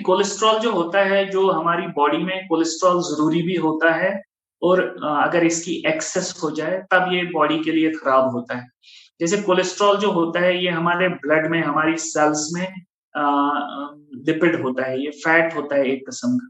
Cholesterol जो होता है, जो हमारी बॉडी में कोलेस्ट्रॉल ज़रूरी भी होता है और अगर इसकी एक्सेस हो जाए तब ये बॉडी के लिए खराब होता है। जैसे कोलेस्ट्रॉल जो होता है ये हमारे ब्लड में, हमारी सेल्स में लिपिड होता है, ये फैट होता है एक किस्म का।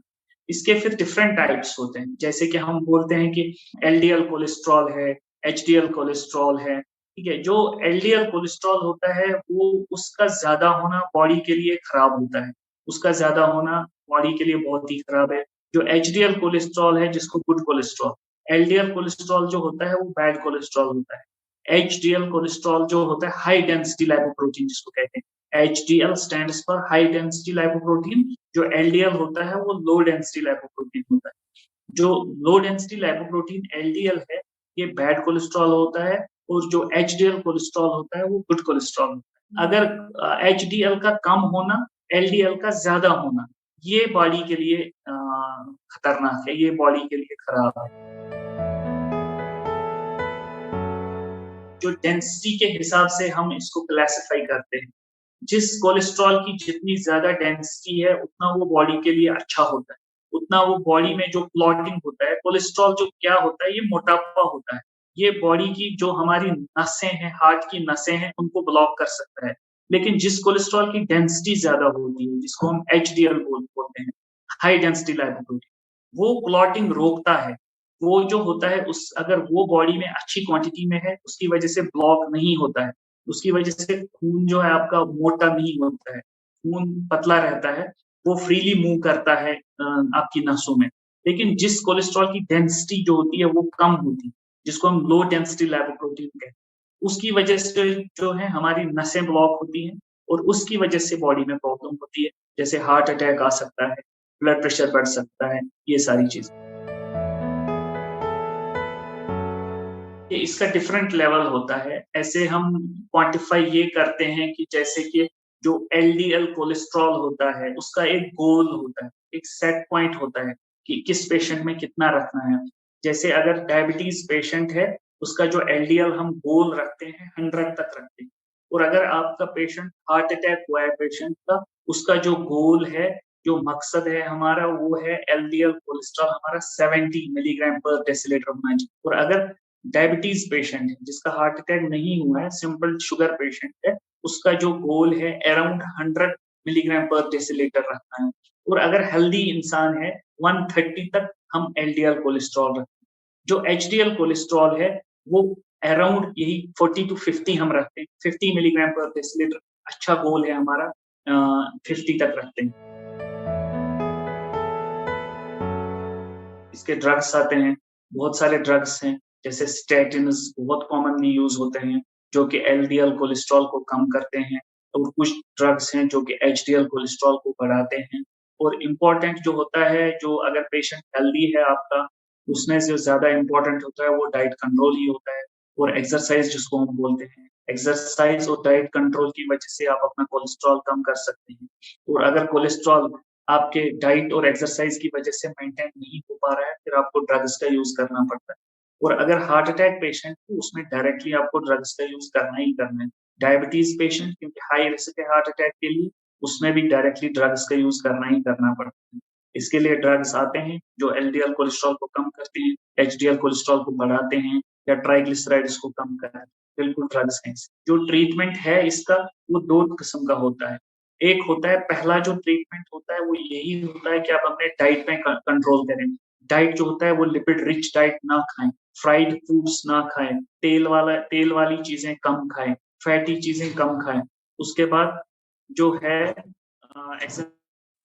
इसके फिर डिफरेंट टाइप्स होते हैं, जैसे कि हम बोलते हैं कि एलडीएल कोलेस्ट्रॉल है, एचडीएल कोलेस्ट्रॉल है, ठीक है? जो एलडीएल कोलेस्ट्रॉल होता है वो उसका ज़्यादा होना बॉडी के लिए खराब होता है। उसका ज़्यादा होना बॉडी के लिए बहुत ही खराब है। जो एचडीएल कोलेस्ट्रॉल है जिसको गुड कोलेस्ट्रॉल, एलडीएल कोलेस्ट्रॉल जो होता है वो बैड कोलेस्ट्रॉल होता है। एचडीएल कोलेस्ट्रॉल जो होता है हाई डेंसिटी लाइपोप्रोटीन जिसको कहते हैं। HDL stands for high density lipoprotein, जो एलडीएल होता है वो लो डेंसिटी लाइपोप्रोटीन होता है। जो लो डेंसिटी लाइपोप्रोटीन एलडीएल है, ये बैड कोलेस्ट्रॉल होता है और जो एचडीएल कोलेस्ट्रॉल होता है वो गुड कोलेस्ट्रॉल होता है। अगर एचडीएल का कम होना, एलडीएल का ज़्यादा होना, ये बॉडी के लिए खतरनाक है, ये बॉडी के लिए खराब है। जो डेंसिटी के हिसाब से हम इसको क्लासिफाई करते हैं। जिस कोलेस्ट्रॉल की जितनी ज़्यादा डेंसिटी है, उतना वो बॉडी के लिए अच्छा होता है। उतना वो बॉडी में जो क्लॉटिंग होता है, कोलेस्ट्रॉल जो क्या होता है, ये मोटापा होता है। ये बॉडी की जो हमारी नसें हैं, हार्ट की नसें हैं, उनको ब्लॉक कर सकता है। लेकिन जिस कोलेस्ट्रॉल की डेंसिटी ज़्यादा होती है, जिसको हम एचडीएल बोलते हैं, हाई डेंसिटी लाइपोप्रोटीन, वो क्लॉटिंग रोकता है। वो जो होता है उस अगर वो बॉडी में अच्छी क्वांटिटी में है, उसकी वजह से ब्लॉक नहीं होता है। उसकी वजह से खून जो है आपका मोटा नहीं होता है, खून पतला रहता है, वो फ्रीली मूव करता है आपकी नसों में। लेकिन जिस कोलेस्ट्रॉल की डेंसिटी जो होती है वो कम होती है, जिसको हम लो डेंसिटी लाइपोप्रोटीन कहते हैं, उसकी वजह से जो है हमारी नसें ब्लॉक होती हैं और उसकी वजह से बॉडी में प्रॉब्लम होती है, जैसे हार्ट अटैक आ सकता है, ब्लड प्रेशर बढ़ सकता है, ये सारी चीज़ें। कि इसका डिफरेंट लेवल होता है। ऐसे हम क्वांटिफ़ाई ये करते हैं कि जैसे कि जो एलडीएल कोलेस्ट्रॉल होता है, उसका एक गोल होता है, एक सेट पॉइंट होता है कि किस पेशेंट में कितना रखना है। जैसे अगर डायबिटीज़ पेशेंट है, उसका जो एलडीएल हम गोल रखते हैं 100 तक रखते हैं। और अगर आपका पेशेंट हार्ट अटैक हुआ है पेशेंट का, उसका जो गोल है, जो मकसद है हमारा वो है एलडीएल कोलेस्ट्रॉल हमारा 70 मिलीग्राम पर डेसिलिटर होना चाहिए। और अगर डायबिटीज पेशेंट है जिसका हार्ट अटैक नहीं हुआ है, सिंपल शुगर पेशेंट है, उसका जो गोल है अराउंड 100 मिलीग्राम पर डेसिलिटर रखना है। और अगर हेल्दी इंसान है 130 तक हम एलडीएल कोलेस्ट्रॉल रखते हैं। जो एचडीएल कोलेस्ट्रॉल है वो अराउंड यही 40 टू 50 हम रखते हैं, 50 मिलीग्राम पर डेसिलिटर अच्छा गोल है हमारा, 50 तक रखते हैं। इसके ड्रग्स आते हैं, बहुत सारे ड्रग्स हैं, जैसे स्टैटिन्स बहुत कॉमनली यूज़ होते हैं, जो कि एलडीएल कोलेस्ट्रॉल को कम करते हैं और कुछ ड्रग्स हैं जो कि एचडीएल कोलेस्ट्रॉल को बढ़ाते हैं। और इम्पोर्टेंट जो होता है, जो अगर पेशेंट हेल्दी है आपका, उसमें से ज़्यादा इम्पोर्टेंट होता है वो डाइट कंट्रोल ही होता है और एक्सरसाइज़ जिसको हम बोलते हैं। एक्सरसाइज़ और डाइट कंट्रोल की वजह से आप अपना कोलेस्ट्रॉल कम कर सकते हैं। और अगर कोलेस्ट्रॉल आपके डाइट और एक्सरसाइज की वजह से मेंटेन नहीं हो पा रहा है, फिर आपको ड्रग्स का यूज़ करना पड़ता है। और अगर हार्ट अटैक पेशेंट है, उसमें डायरेक्टली आपको ड्रग्स का यूज़ करना ही करना है। डायबिटीज़ पेशेंट क्योंकि हाई रिस्क है हार्ट अटैक के लिए, उसमें भी डायरेक्टली ड्रग्स का यूज़ करना ही करना पड़ता है। इसके लिए ड्रग्स आते हैं जो एलडीएल कोलेस्ट्रॉल को कम करते हैं, एचडीएल कोलेस्ट्रॉल को बढ़ाते हैं या ट्राइग्लिसराइड्स को कम करते हैं। बिल्कुल ड्रग्स हैं। जो ट्रीटमेंट है इसका वो 2 किस्म का होता है। एक होता है पहला जो ट्रीटमेंट होता है वो यही होता है कि आप अपने डाइट में कंट्रोल करें। डाइट जो होता है वो लिपिड रिच डाइट ना खाएँ, फ्राइड फूड्स ना खाएँ, तेल वाली चीज़ें कम खाएँ, फैटी चीज़ें कम खाएँ। उसके बाद जो है एक्सर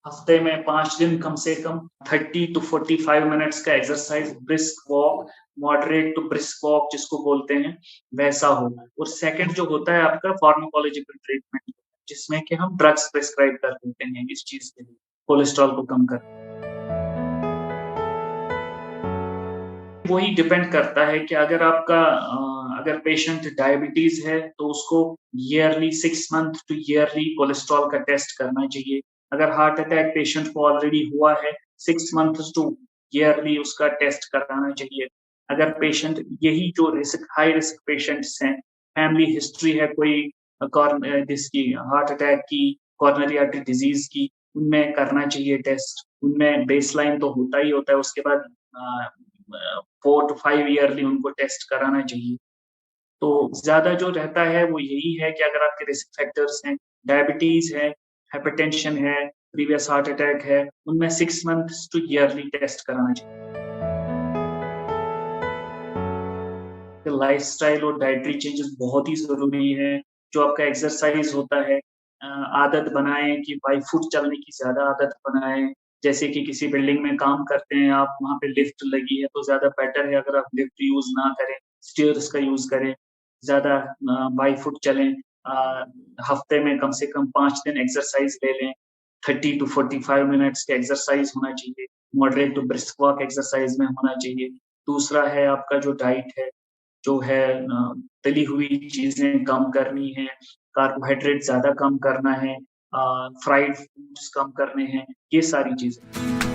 हफ्ते में 5 दिन कम से कम 30 टू 45 मिनट्स का exercise, brisk walk, moderate to brisk walk जिसको बोलते हैं, वैसा हो। और सेकंड जो होता है आपका फार्माकोलॉजिकल ट्रीटमेंट, जिसमें कि हम ड्रग्स प्रिस्क्राइब कर देते हैं इस चीज़ के लिए, कोलेस्ट्रॉल को कम करने। वही डिपेंड करता है कि अगर आपका अगर पेशेंट डायबिटीज़ है, तो उसको yearly 6 month to yearly cholesterol का टेस्ट करना चाहिए। अगर हार्ट अटैक पेशेंट को ऑलरेडी हुआ है, 6 मंथ्स टू ईयरली उसका टेस्ट कराना चाहिए। अगर पेशेंट यही जो हाई रिस्क पेशेंट्स हैं, फैमिली हिस्ट्री है कोई जिसकी हार्ट अटैक की, कोरोनरी आर्टरी डिज़ीज़ की, उनमें करना चाहिए टेस्ट। उनमें बेसलाइन तो होता ही होता है, उसके बाद 4 टू 5 ईयरली उनको टेस्ट कराना चाहिए। तो ज़्यादा जो रहता है वो यही है कि अगर आपके रिस्क फैक्टर्स हैं, डायबिटीज़ है, हाइपरटेंशन है, प्रीवियस हार्ट अटैक है, उनमें 6 मंथ्स टू ईयरली टेस्ट कराना चाहिए। लाइफ़स्टाइल और डाइटरी चेंजेस बहुत ही ज़रूरी है। जो आपका एक्सरसाइज़ होता है आदत बनाएँ कि बाय फुट चलने की ज़्यादा आदत बनाएँ। जैसे कि किसी बिल्डिंग में काम करते हैं आप, वहाँ पे लिफ्ट लगी है, तो ज़्यादा बेटर है अगर आप लिफ्ट यूज़ ना करें, स्टेयर्स का यूज़ करें। ज़्यादा बाय फुट चलें। हफ्ते में कम से कम 5 दिन एक्सरसाइज़ ले लें। 30 टू 45 मिनट्स का एक्सरसाइज़ होना चाहिए। Moderate to brisk walk exercise में होना चाहिए। दूसरा है आपका जो डाइट है, जो है तली हुई चीज़ें कम करनी है, कार्बोहाइड्रेट ज़्यादा कम करना है, फ्राइड फूड्स कम करने हैं, ये सारी चीज़ें।